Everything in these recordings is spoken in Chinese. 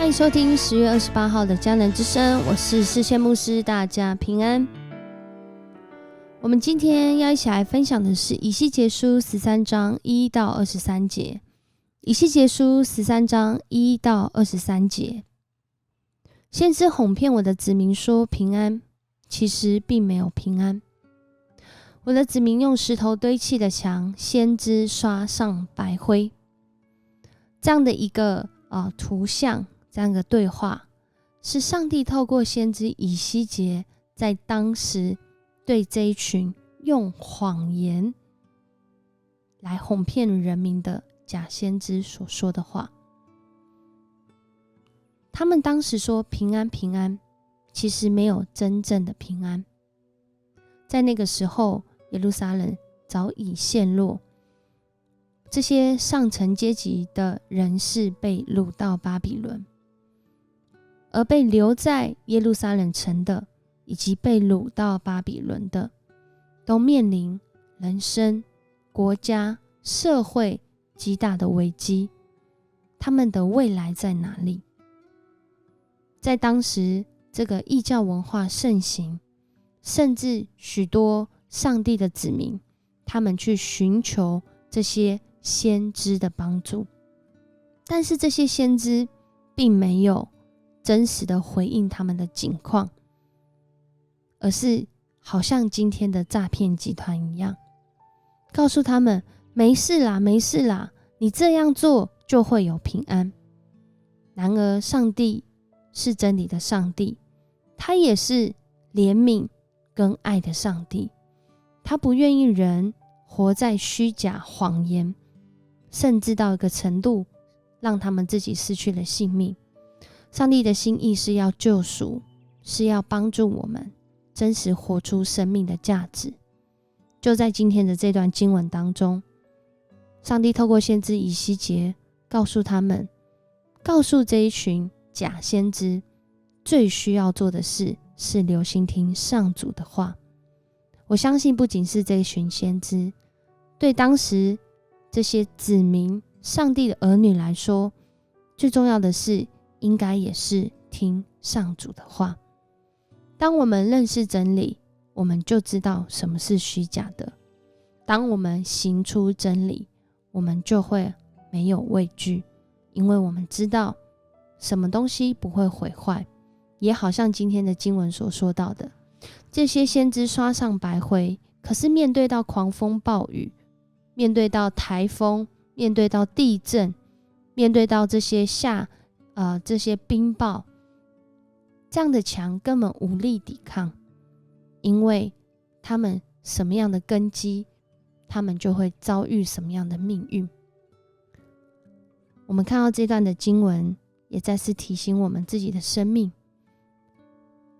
欢迎收听10月28号的迦南之声，我是世谦牧师，大家平安。我们今天要一起来分享的是以西结书13章1到23节。以西结书13章1到23节，先知哄骗我的子民说平安，其实并没有平安。我的子民用石头堆砌的墙，先知刷上白灰。这样的一个图像，这样的对话，是上帝透过先知以西结在当时对这一群用谎言来哄骗人民的假先知所说的话。他们当时说平安平安，其实没有真正的平安。在那个时候，耶路撒冷早已陷落，这些上层阶级的人士被掳到巴比伦，而被留在耶路撒冷城的以及被掳到巴比伦的，都面临人生、国家、社会极大的危机。他们的未来在哪里？在当时这个异教文化盛行，甚至许多上帝的子民，他们去寻求这些先知的帮助，但是这些先知并没有真实的回应他们的境况，而是好像今天的诈骗集团一样，告诉他们没事啦，没事啦，你这样做就会有平安。然而上帝是真理的上帝，他也是怜悯跟爱的上帝，他不愿意人活在虚假谎言，甚至到一个程度让他们自己失去了性命。上帝的心意是要救赎，是要帮助我们真实活出生命的价值。就在今天的这段经文当中，上帝透过先知以西结告诉他们，告诉这一群假先知，最需要做的事是留心听上主的话。我相信不仅是这一群先知，对当时这些子民上帝的儿女来说，最重要的是应该也是听上主的话。当我们认识真理，我们就知道什么是虚假的。当我们行出真理，我们就会没有畏惧，因为我们知道什么东西不会毁坏。也好像今天的经文所说到的，这些先知刷上白灰，可是面对到狂风暴雨，面对到台风，面对到地震，面对到这些这些冰雹，这样的墙根本无力抵抗，因为他们什么样的根基，他们就会遭遇什么样的命运。我们看到这段的经文，也再次提醒我们自己的生命。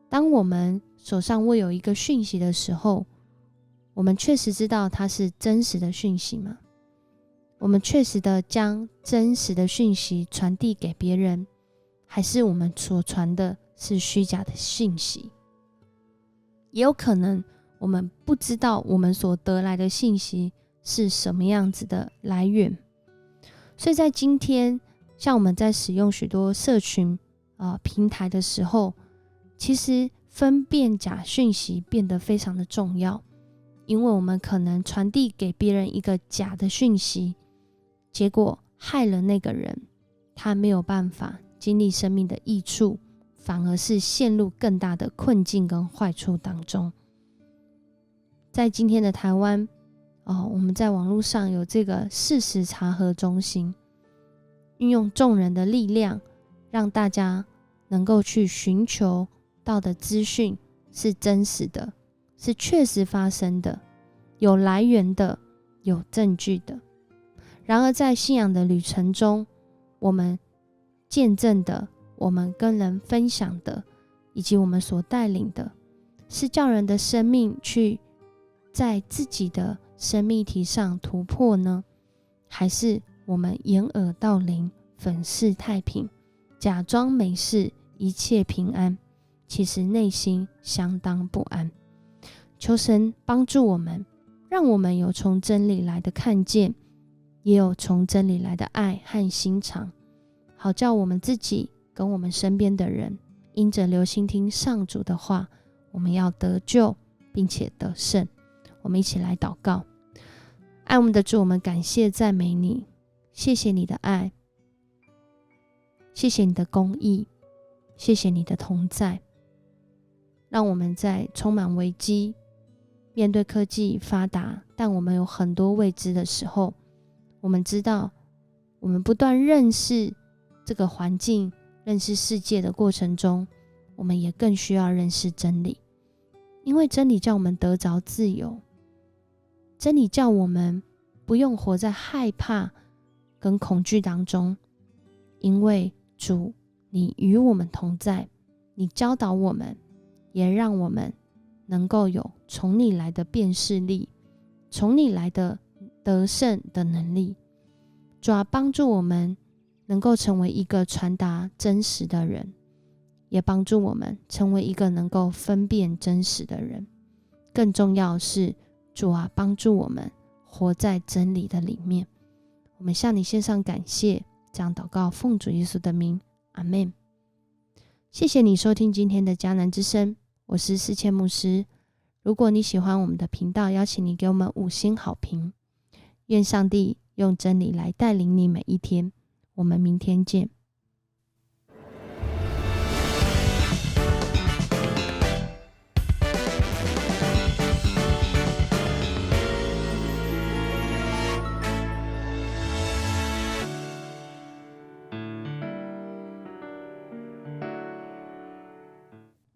当我们手上握有一个讯息的时候，我们确实知道它是真实的讯息吗？我们确实的将真实的讯息传递给别人，还是我们所传的是虚假的讯息？也有可能我们不知道我们所得来的信息是什么样子的来源。所以在今天，像我们在使用许多社群平台的时候，其实分辨假讯息变得非常的重要，因为我们可能传递给别人一个假的讯息，结果害了那个人，他没有办法经历生命的益处，反而是陷入更大的困境跟坏处当中。在今天的台湾我们在网络上有这个事实查核中心，运用众人的力量，让大家能够去寻求到的资讯是真实的，是确实发生的，有来源的，有证据的。然而在信仰的旅程中，我们见证的，我们跟人分享的，以及我们所带领的，是叫人的生命去在自己的生命议题上突破呢？还是我们掩耳盗铃，粉饰太平，假装没事，一切平安，其实内心相当不安？求神帮助我们，让我们有从真理来的看见，也有从真理来的爱和心肠，好叫我们自己跟我们身边的人，因着留心听上主的话，我们要得救并且得胜。我们一起来祷告。爱我们的主，我们感谢赞美你，谢谢你的爱，谢谢你的公义，谢谢你的同在，让我们在充满危机，面对科技发达，但我们有很多未知的时候，我们知道我们不断认识这个环境，认识世界的过程中，我们也更需要认识真理，因为真理叫我们得着自由，真理叫我们不用活在害怕跟恐惧当中，因为主，你与我们同在，你教导我们，也让我们能够有从你来的辨识力，从你来的得胜的能力。主啊，帮助我们能够成为一个传达真实的人，也帮助我们成为一个能够分辨真实的人。更重要的是，主啊，帮助我们活在真理的里面。我们向你献上感谢，这样祷告奉主耶稣的名，阿们。谢谢你收听今天的迦南之声，我是思谦牧师。如果你喜欢我们的频道，邀请你给我们5星好评。愿上帝用真理来带领你每一天。我们明天见。